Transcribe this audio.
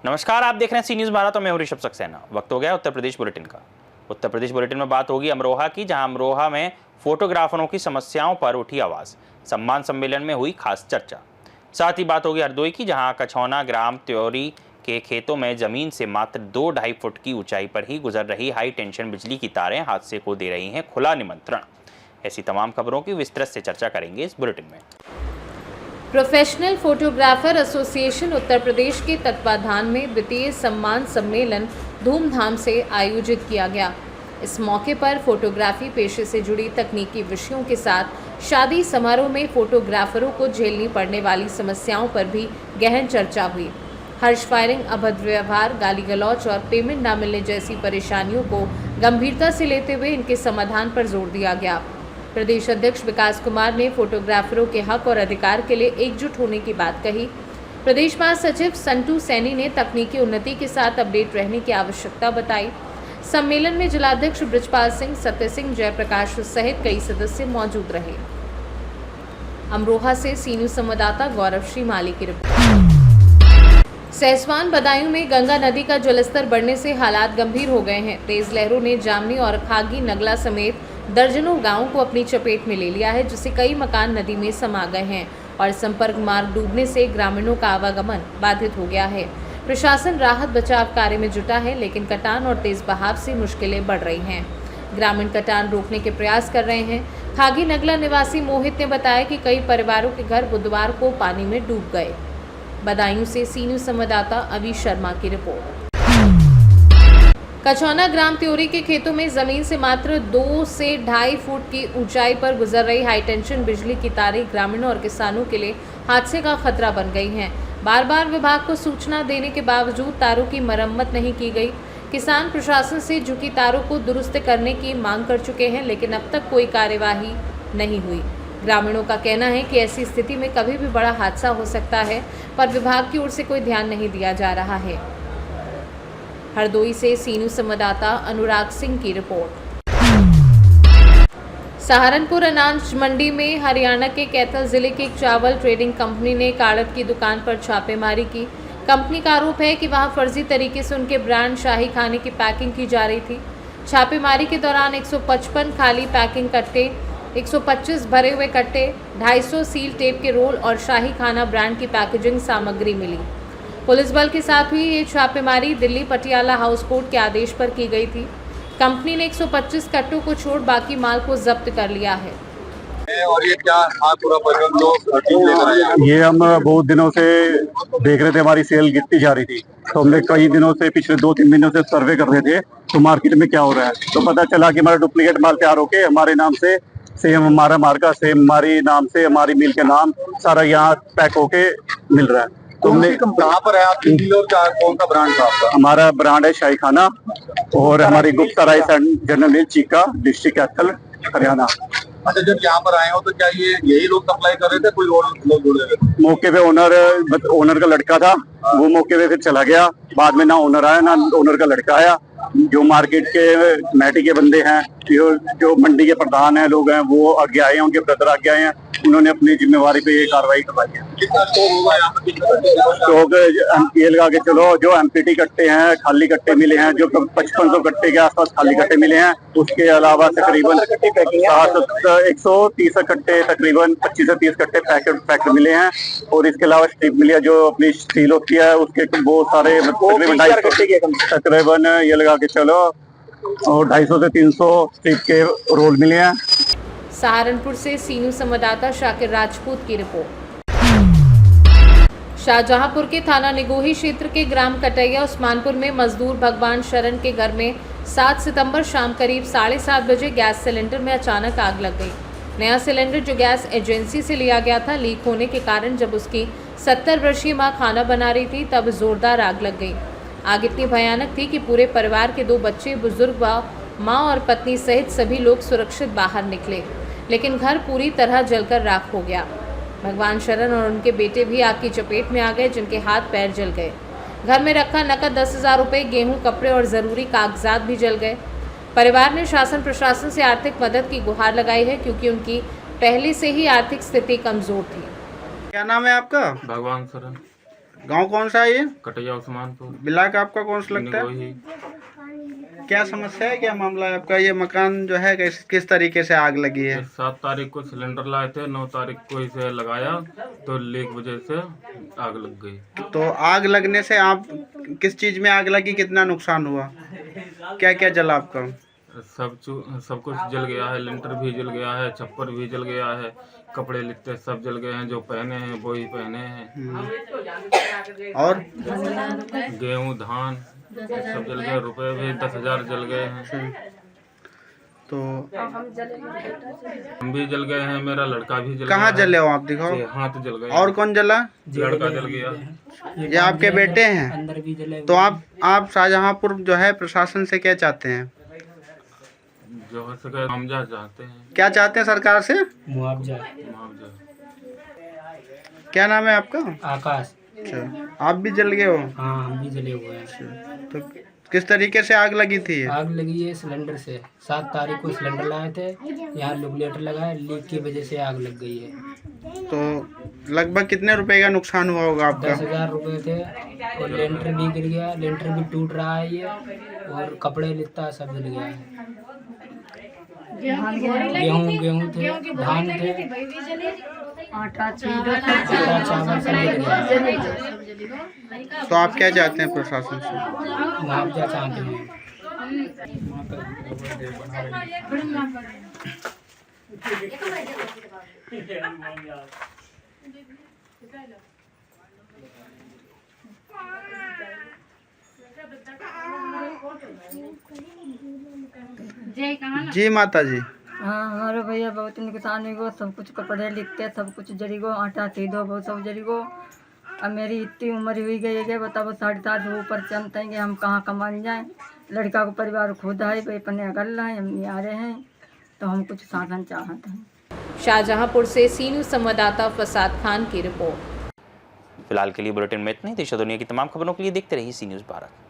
नमस्कार, आप देख रहे हैं सी न्यूज़ भारत और मैं हूं ऋषभ सक्सेना। वक्त हो गया उत्तर प्रदेश बुलेटिन का। उत्तर प्रदेश बुलेटिन में बात होगी अमरोहा की, जहां अमरोहा में फोटोग्राफरों की समस्याओं पर उठी आवाज़। सम्मान सम्मेलन में हुई खास चर्चा। साथ ही बात होगी हरदोई की, जहां कछौना ग्राम त्योरी के खेतों में जमीन से मात्र 2-2.5 फुट की ऊंचाई पर ही गुजर रही हाई टेंशन बिजली की तारें हादसे को दे रही हैं खुला निमंत्रण। ऐसी तमाम खबरों की विस्तृत से चर्चा करेंगे इस बुलेटिन में। Professional photographer association Uttar Pradesh के तत्वाधान में द्वितीय सम्मान सम्मेलन धूमधाम से आयोजित किया गया। इस मौके पर फोटोग्राफी पेशे से जुड़ी तकनीकी विषयों के साथ शादी समारोह में फोटोग्राफरों को झेलनी पड़ने वाली समस्याओं पर भी गहन चर्चा हुई। हर्ष फायरिंग, अभद्र व्यवहार, गाली गलौच और पेमेंट न मिलने जैसी परेशानियों को गंभीरता से लेते हुए इनके समाधान पर जोर दिया गया। प्रदेश अध्यक्ष विकास कुमार ने फोटोग्राफरों के हक और अधिकार के लिए एकजुट होने की बात कही। प्रदेश महासचिव संटू सैनी ने तकनीकी उन्नति के साथ अपडेट रहने की आवश्यकता बताई। सम्मेलन में जिलाध्यक्ष बृजपाल सिंह, सत्य सिंह, जयप्रकाश सहित कई सदस्य मौजूद रहे। अमरोहा से सी न्यूज़ संवाददाता गौरव श्रीमाली की रिपोर्ट। सहसवान बदायूं में गंगा नदी का जलस्तर बढ़ने से हालात गंभीर हो गए हैं। तेज लहरों ने जामनी और खागी नगला समेत दर्जनों गांवों को अपनी चपेट में ले लिया है, जिससे कई मकान नदी में समा गए हैं और संपर्क मार्ग डूबने से ग्रामीणों का आवागमन बाधित हो गया है। प्रशासन राहत बचाव कार्य में जुटा है, लेकिन कटान और तेज बहाव से मुश्किलें बढ़ रही हैं। ग्रामीण कटान रोकने के प्रयास कर रहे हैं। खागी नगला निवासी मोहित ने बताया कि कई परिवारों के घर बुधवार को पानी में डूब गए। बदायूं से सी न्यूज़ संवाददाता अभी शर्मा की रिपोर्ट। कछौना ग्राम त्योरी के खेतों में जमीन से मात्र 2 से 2.5 फुट की ऊंचाई पर गुजर रही हाई टेंशन बिजली की तारें ग्रामीणों और किसानों के लिए हादसे का खतरा बन गई हैं। बार बार विभाग को सूचना देने के बावजूद तारों की मरम्मत नहीं की गई। किसान प्रशासन से झुकी तारों को दुरुस्त करने की मांग कर चुके हैं, लेकिन अब तक कोई कार्यवाही नहीं हुई। ग्रामीणों का कहना है कि ऐसी स्थिति में कभी भी बड़ा हादसा हो सकता है, पर विभाग की ओर से कोई ध्यान नहीं दिया जा रहा है। हरदोई से सी न्यूज़ संवाददाता अनुराग सिंह की रिपोर्ट। सहारनपुर अनाज मंडी में हरियाणा के कैथल जिले की एक चावल ट्रेडिंग कंपनी ने एक आड़त की दुकान पर छापेमारी की। कंपनी का आरोप है कि वहां फर्जी तरीके से उनके ब्रांड शाही खाने की पैकिंग की जा रही थी। छापेमारी के दौरान 155 खाली पैकिंग कट्टे, 125 भरे हुए कट्टे, 250 सील टेप के रोल और शाही खाना ब्रांड की पैकेजिंग सामग्री मिली। पुलिस बल के साथ हुई ये छापेमारी दिल्ली पटियाला हाउस कोर्ट के आदेश पर की गई थी। कंपनी ने 125 कट्टों को छोड़ बाकी माल को जब्त कर लिया है। और ये क्या पूरा परिवहन ये हम बहुत दिनों से देख रहे थे, हमारी सेल गिरती जा रही थी, तो हमने कई दिनों से पिछले 2-3 महीनों से सर्वे कर रहे थे तो मार्केट में क्या हो रहा है। तो पता चला कि हमारा डुप्लीकेट माल तैयार होके हमारे नाम से, सेम हमारा मार्का, सेम हमारी नाम से, हमारी मिल के नाम सारा यहाँ पैक होके मिल रहा है। तो हमने कहाँ पर है आपकी डीलर का, कौन सा ब्रांड था आपका? हमारा ब्रांड है शाही खाना और हमारी Gupta rice and general mill Chica, district Kaithal, Haryana. अच्छा, जब यहाँ पर आए हो तो क्या ये यही लोग सप्लाई कर रहे थे, कोई और लोग जुड़े हुए? मौके पे ओनर का लड़का था, वो मौके पे फिर चला गया। बाद में ना ओनर आया ना ओनर का लड़का आया। जो मार्केट के मैटी के बंदे हैं, जो मंडी के प्रधान हैं, लोग हैं, वो आगे आए हैं, उनके ब्रदर आगे आए हैं, उन्होंने अपनी जिम्मेवारी पे ये कार्रवाई करवाई है। कितना स्टॉक होगा यहाँ पर? स्टॉक ये लगा के चलो, जो एमपीटी कट्टे हैं, खाली कट्टे मिले हैं, जो 5500 कट्टे के आसपास खाली कट्टे मिले हैं। उसके अलावा तकरीबन 130 कट्टे, तकरीबन 25 से 30 कट्टे पैकेट मिले हैं। और इसके अलावा स्ट्रिप मिली है, जो अपनी स्टील होती है, उसके बहुत सारे तकरीबन ये लगा के चलो और 250 से 300 स्ट्रिप के रोल मिले हैं। सहारनपुर से सी न्यूज़ संवाददाता शाकिर राजपूत की रिपोर्ट। शाहजहांपुर के थाना निगोही क्षेत्र के ग्राम कटैया उस्मानपुर में मजदूर भगवान शरण के घर में 7 सितंबर शाम करीब 7:30 बजे गैस सिलेंडर में अचानक आग लग गई। नया सिलेंडर जो गैस एजेंसी से लिया गया था, लीक होने के कारण जब उसकी 70 वर्षीय मां खाना बना रही थी, तब जोरदार आग लग गई। आग इतनी भयानक थी कि पूरे परिवार के 2 बच्चे, बुजुर्ग व माँ और पत्नी सहित सभी लोग सुरक्षित बाहर निकले, लेकिन घर पूरी तरह जलकर राख हो गया। भगवान शरण और उनके बेटे भी आग की चपेट में आ गए, जिनके हाथ पैर जल गए। घर में रखा नकद 10,000 रुपये, गेहूं, कपड़े और ज़रूरी कागजात भी जल गए। परिवार ने शासन प्रशासन से आर्थिक मदद की गुहार लगाई है, क्योंकि उनकी पहले से ही आर्थिक स्थिति कमज़ोर थी। क्या नाम है आपका? भगवान शरण। गांव कौन सा है ये? कटैया उस्मानपुर। ब्लॉक आपका कौन सा लगता है? वही क्या समस्या है, क्या मामला है आपका? ये मकान जो है किस तरीके से आग लगी है? 7 तारीख को सिलेंडर लाए थे, 9 तारीख को इसे लगाया तो लीक वजह से आग लग गई। तो आग लगने से आप किस चीज में आग लगी, कितना नुकसान हुआ, क्या क्या जला आपका? सब कुछ जल गया है, लेंटर भी जल गया है, छप्पर भी जल गया है, कपड़े लित्ते सब जल गए हैं, जो पहने हैं वो ही पहने हैं। और गेहूं धान सब जल गए, रुपए भी 10,000 जल गए हैं। तो हम भी जल गए हैं, मेरा लड़का भी जल गया। कहाँ जले हो आप, दिखाओ। हाथ जल गए। और कौन जला? लड़का जल गया। ये आपके बेटे हैं? तो आप शाहजहांपुर जो है प्रशासन से क्या चाहते हैं? जो हो सके मुआवजा चाहते हैं। क्या चाहते हैं सरकार से? मुआवजा। क्या नाम है आपका? आकाश। अच्छा, आप भी जल गए हो? हाँ, हम भी जले हुए हैं। तो किस तरीके से आग लगी थी? आग लगी है सिलेंडर से। 7 तारीख को सिलेंडर लाए थे, यहाँ रेगुलेटर लगाया, लीक की वजह से आग लग गई है। तो लगभग कितने रुपए का नुकसान हुआ होगा आपका? 10,000 रुपये थे, और लेंटर भी गिर गया, लेंटर भी टूट रहा है ये, और कपड़े लित्ता सब जल गया है। गेहूँ थे, धान थे, आटा चावल सब जल गया। तो आप क्या चाहते हैं प्रशासन से? मुआवजा चाहते हैं। जी माता जी। हाँ, हमारे भैया बहुत नुकसान हुई, सब कुछ कपड़े लिखते सब कुछ जरी गो, आटा सीधो वो सब जरी गो। अब मेरी इतनी उम्र हुई गई है, बताओ 7.5 से ऊपर चलते हैं, हम कहाँ कमाने जाएं। लड़का को परिवार खुद है, भाई अपने अगल रहे हम नहीं आ रहे हैं, तो हम कुछ साधन चाहते हैं। शाहजहांपुर से सी न्यूज़ संवाददाता फसाद खान की रिपोर्ट। फिलहाल के लिए बुलेटिन में इतना ही। देश और दुनिया की तमाम खबरों के लिए देखते रहिए सी न्यूज़ भारत।